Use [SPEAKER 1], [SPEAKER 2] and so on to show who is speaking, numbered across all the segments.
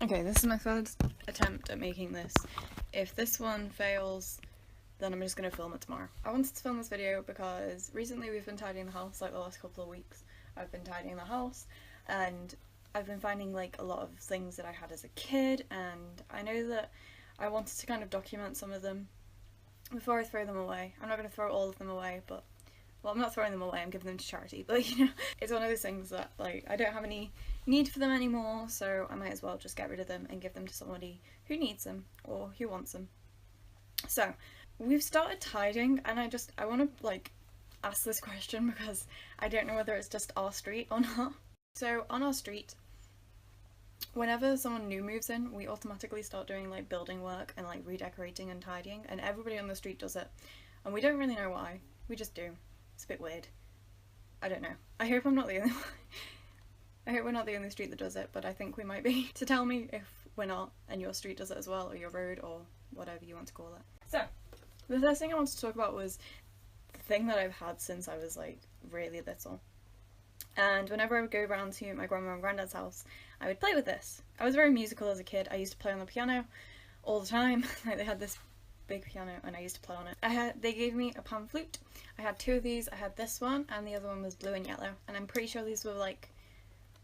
[SPEAKER 1] Okay, this is my first attempt at making this. If this one fails, then I'm just going to film it tomorrow. I wanted to film this video because recently we've been tidying the house, like the last couple of weeks. I've been tidying the house and I've been finding like a lot of things that I had as a kid, and I know that I wanted to kind of document some of them before I throw them away. I'm not going to throw all of them away, but well, I'm not throwing them away, I'm giving them to charity, but you know, it's one of those things that like I don't have any need for them anymore, so I might as well just get rid of them and give them to somebody who needs them or who wants them. So we've started tidying, and I want to like ask this question because I don't know whether it's just our street or not. So on our street, whenever someone new moves in, we automatically start doing like building work and like redecorating and tidying, and everybody on the street does it, and we don't really know why. We just do. It's a bit weird. I don't know. I hope I'm not the only one. I hope we're not the only street that does it, but I think we might be. So tell me if we're not and your street does it as well, or your road, or whatever you want to call it. So the first thing I wanted to talk about was the thing that I've had since I was like really little. And whenever I would go around to my grandma and granddad's house, I would play with this. I was very musical as a kid. I used to play on the piano all the time. Like they had this big piano and I used to play on it. They gave me a pan flute. I had two of these. I had this one and the other one was blue and yellow, and I'm pretty sure these were like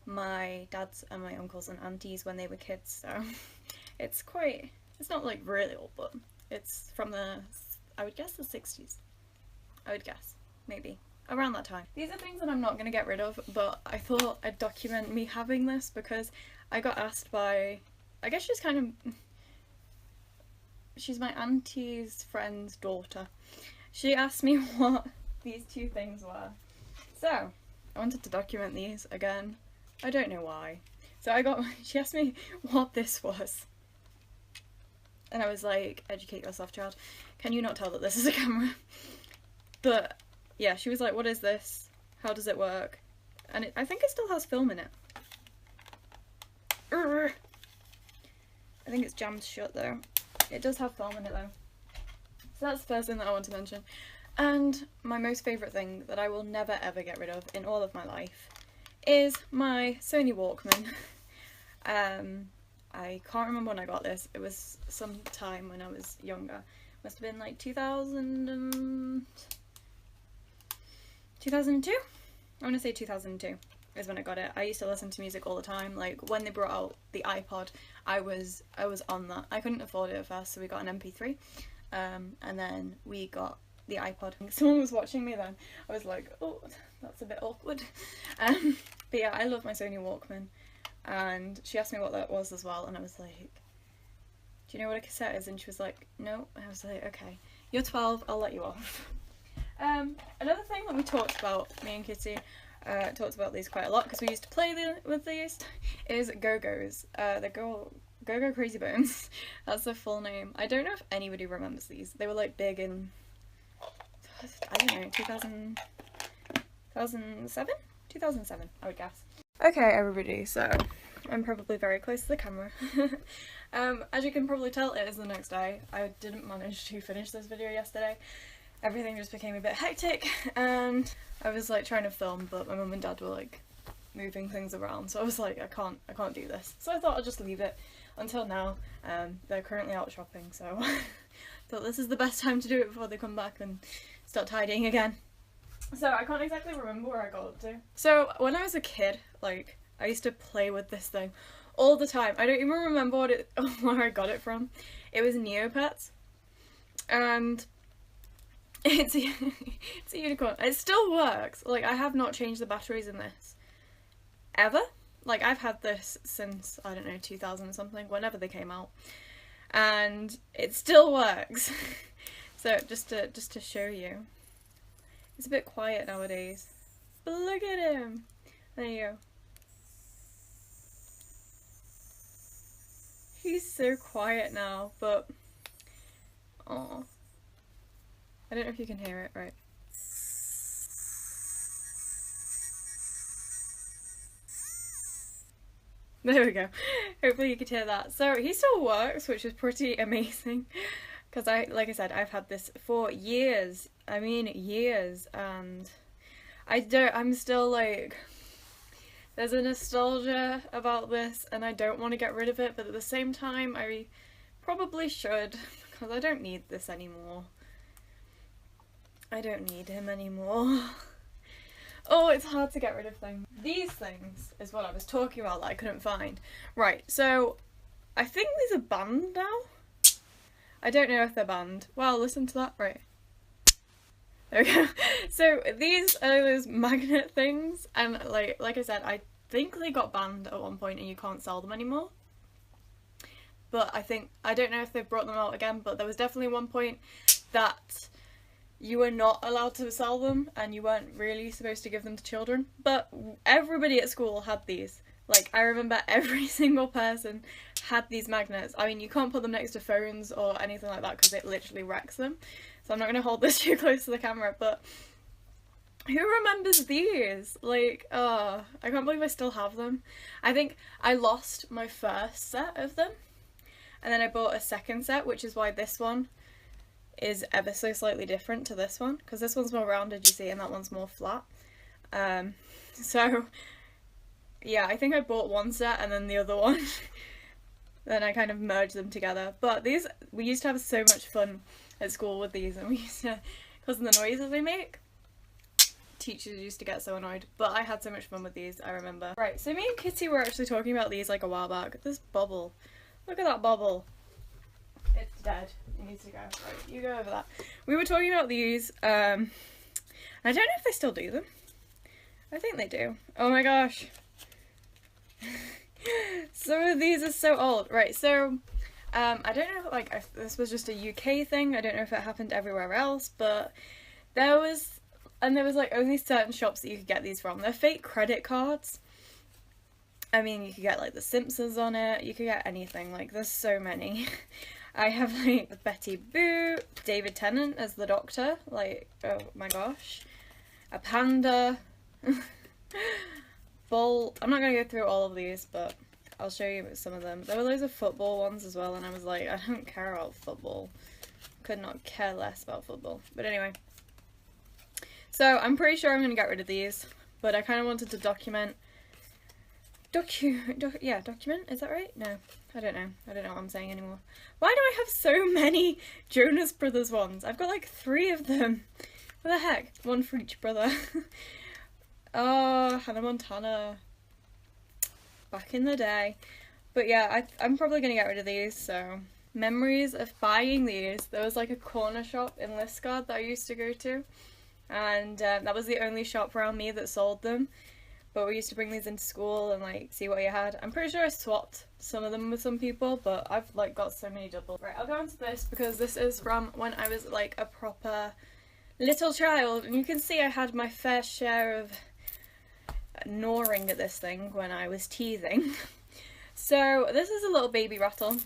[SPEAKER 1] my dad's and my uncles and aunties when they were kids, so it's not like really old, but it's from I would guess the 60s. I would guess, maybe around that time. These are things that I'm not going to get rid of, but I thought I'd document me having this because I got asked by, I guess she's my auntie's friend's daughter. She asked me what these two things were. So I wanted to document these again. I don't know why. So she asked me what this was. And I was like, educate yourself, child. Can you not tell that this is a camera? But yeah, she was like, what is this? How does it work? And I think it still has film in it. I think it's jammed shut though. It does have film in it though. So that's the first thing that I want to mention. And my most favourite thing that I will never ever get rid of in all of my life is my Sony Walkman. I can't remember when I got this. It was some time when I was younger. Must have been like 2002? I want to say 2002 is when I got it. I used to listen to music all the time. Like when they brought out the iPod, I was on that. I couldn't afford it at first, so we got an MP3, and then we got the iPod. Someone was watching me then. I was like, oh, that's a bit awkward. But yeah, I love my Sony Walkman, and she asked me what that was as well, and I was like, do you know what a cassette is? And she was like, no. I was like, okay, you're 12, I'll let you off. Another thing that we talked about, me and Kitty talked about these quite a lot because we used to play with these, is Go-Go's. They're Go-Go Crazy Bones. That's the full name. I don't know if anybody remembers these. They were like big in, I don't know, 2007? 2007, I would guess. Okay everybody, so I'm probably very close to the camera. As you can probably tell, it is the next day. I didn't manage to finish this video yesterday. Everything just became a bit hectic and I was like trying to film, but my mum and dad were like moving things around, so I was like, I can't do this. So I thought I'd just leave it until now. They're currently out shopping, so I thought this is the best time to do it before they come back and start tidying again. So I can't exactly remember where I got up to. So when I was a kid, like I used to play with this thing all the time. I don't even remember where I got it from. It was Neopets, and it's a unicorn. It still works. Like I have not changed the batteries in this ever. Like I've had this since, I don't know, 2000 something, whenever they came out, and it still works. So just to show you, it's a bit quiet nowadays, but look at him. There you go. He's so quiet now, but oh, I don't know if you can hear it, right? There we go. Hopefully you could hear that. So he still works, which is pretty amazing, because like I said, I've had this for years. I mean years, and I'm still like There's a nostalgia about this and I don't want to get rid of it, but at the same time I probably should, because I don't need this anymore. I don't need him anymore. Oh, it's hard to get rid of things. These things is what I was talking about that I couldn't find. Right, so I think these are banned now. I don't know if they're banned. Well, listen to that. Right. There we go. So these are those magnet things, and like I said, I think they got banned at one point and you can't sell them anymore. But I don't know if they've brought them out again, but there was definitely one point that you were not allowed to sell them and you weren't really supposed to give them to children. But everybody at school had these. Like, I remember every single person had these magnets. I mean, you can't put them next to phones or anything like that because it literally wrecks them. So I'm not going to hold this too close to the camera, but who remembers these? Like, I can't believe I still have them. I think I lost my first set of them, and then I bought a second set, which is why this one is ever so slightly different to this one, because this one's more rounded, you see, and that one's more flat. So yeah, I think I bought one set and then the other one. Then I kind of merged them together. But these, we used to have so much fun at school with these, and we used to, because of the noises they make, teachers used to get so annoyed. But I had so much fun with these, I remember. Right, so me and Kitty were actually talking about these like a while back. This bubble. Look at that bubble. It's dead. It needs to go. Right, you go over that. We were talking about these, I don't know if they still do them. I think they do. Oh my gosh. Some of these are so old. Right, so I don't know if this was just a UK thing. I don't know if it happened everywhere else, but there was like only certain shops that you could get these from. They're fake credit cards. I mean, you could get like The Simpsons on it, you could get anything, like there's so many. I have like Betty Boop, David Tennant as the Doctor, like, oh my gosh. A panda. Bull. I'm not going to go through all of these, but I'll show you some of them. There were loads of football ones as well, and I was like, I don't care about football. Could not care less about football. But anyway. So I'm pretty sure I'm going to get rid of these, but I kind of wanted to document. Document? Is that right? No. I don't know. I don't know what I'm saying anymore. Why do I have so many Jonas Brothers ones? I've got like 3 of them. What the heck? One for each brother. Oh, Hannah Montana. Back in the day. But yeah, I'm probably going to get rid of these, so. Memories of buying these. There was like a corner shop in Liskeard that I used to go to. And that was the only shop around me that sold them. But we used to bring these into school and like see what you had. I'm pretty sure I swapped some of them with some people, but I've like got so many double. Right, I'll go on to this because this is from when I was like a proper little child. And you can see I had my fair share of gnawing at this thing when I was teething. So this is a little baby rattle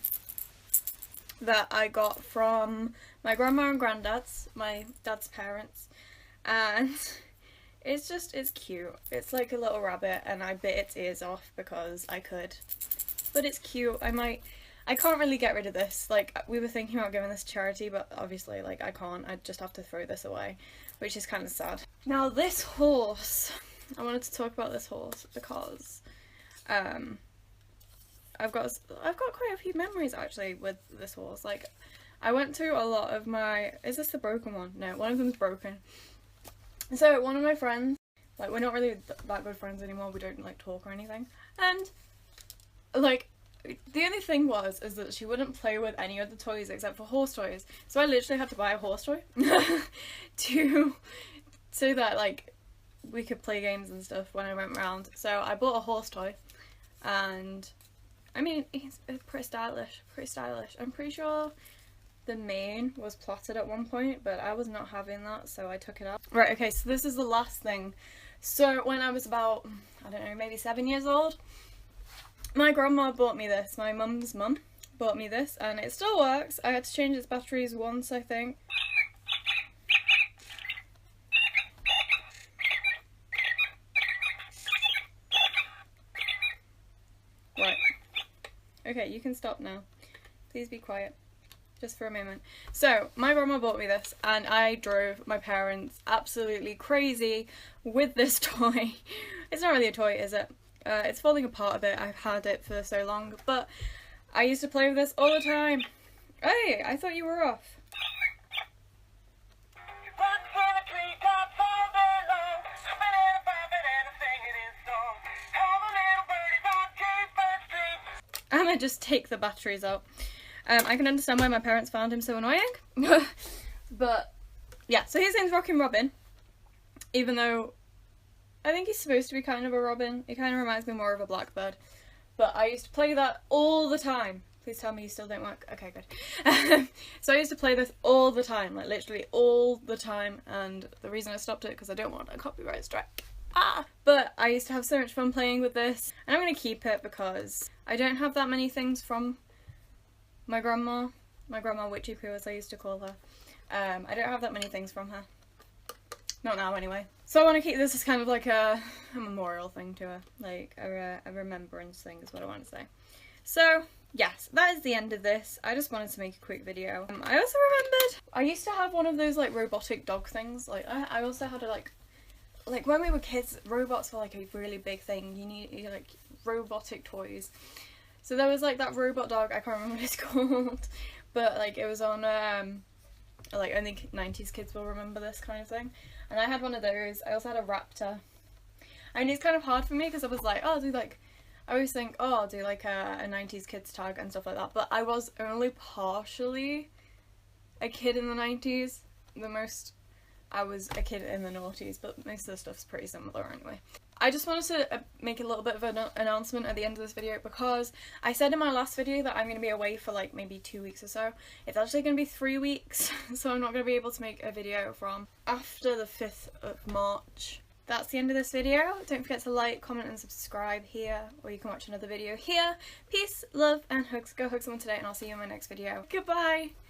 [SPEAKER 1] that I got from my grandma and granddad's, my dad's parents, and it's cute. It's like a little rabbit and I bit its ears off because I could, but it's cute. I can't really get rid of this. Like, we were thinking about giving this to charity, but obviously like I can't. I just have to throw this away, which is kind of sad. Now this horse, I wanted to talk about this horse because I've got quite a few memories actually with this horse. Like, I went through a lot of my, is this the broken one? No, one of them's broken. So one of my friends, like, we're not really that good friends anymore, we don't like talk or anything, and like the only thing is that she wouldn't play with any of the toys except for horse toys, so I literally had to buy a horse toy so that like we could play games and stuff when I went round. So I bought a horse toy, and I mean, it's pretty stylish. I'm pretty sure the mane was plaited at one point, but I was not having that, so I took it out. Right, okay, so this is the last thing. So when I was about, I don't know, maybe 7 years old, my grandma bought me this. My mum's mum bought me this, and it still works. I had to change its batteries once, I think. Right. Okay, you can stop now. Please be quiet. Just for a moment. So, my grandma bought me this, and I drove my parents absolutely crazy with this toy. It's not really a toy, is it? It's falling apart a bit. I've had it for so long, but I used to play with this all the time. Hey, I thought you were off. And I just take the batteries out. I can understand why my parents found him so annoying. But yeah, so his name's Rockin' Robin. Even though I think he's supposed to be kind of a robin. It kind of reminds me more of a blackbird. But I used to play that all the time. Please tell me you still don't work. Okay, good. So I used to play this all the time, like literally all the time. And the reason I stopped it because I don't want a copyright strike. But I used to have so much fun playing with this, and I'm going to keep it because I don't have that many things from my grandma Witchy Poo as I used to call her. I don't have that many things from her. Not now anyway. So I want to keep this as kind of like a memorial thing to her, like a remembrance thing is what I want to say. So yes, that is the end of this. I just wanted to make a quick video. I also remembered I used to have one of those like robotic dog things. Like I also had a like when we were kids, robots were like a really big thing. You need like robotic toys. So there was like that robot dog, I can't remember what it's called, but like it was on like only 90s kids will remember this kind of thing. And I had one of those. I also had a raptor. And it's kind of hard for me because I was like, oh, I'll do like, I always think, oh, I'll do like a 90s kids tag and stuff like that. But I was only partially a kid in the 90s. The most I was a kid in the noughties, but most of the stuff's pretty similar anyway. I just wanted to make a little bit of an announcement at the end of this video because I said in my last video that I'm going to be away for like maybe 2 weeks or so. It's actually going to be 3 weeks, so I'm not going to be able to make a video from after the 5th of March. That's the end of this video. Don't forget to like, comment and subscribe here, or you can watch another video here. Peace, love and hugs. Go hug someone today and I'll see you in my next video. Goodbye!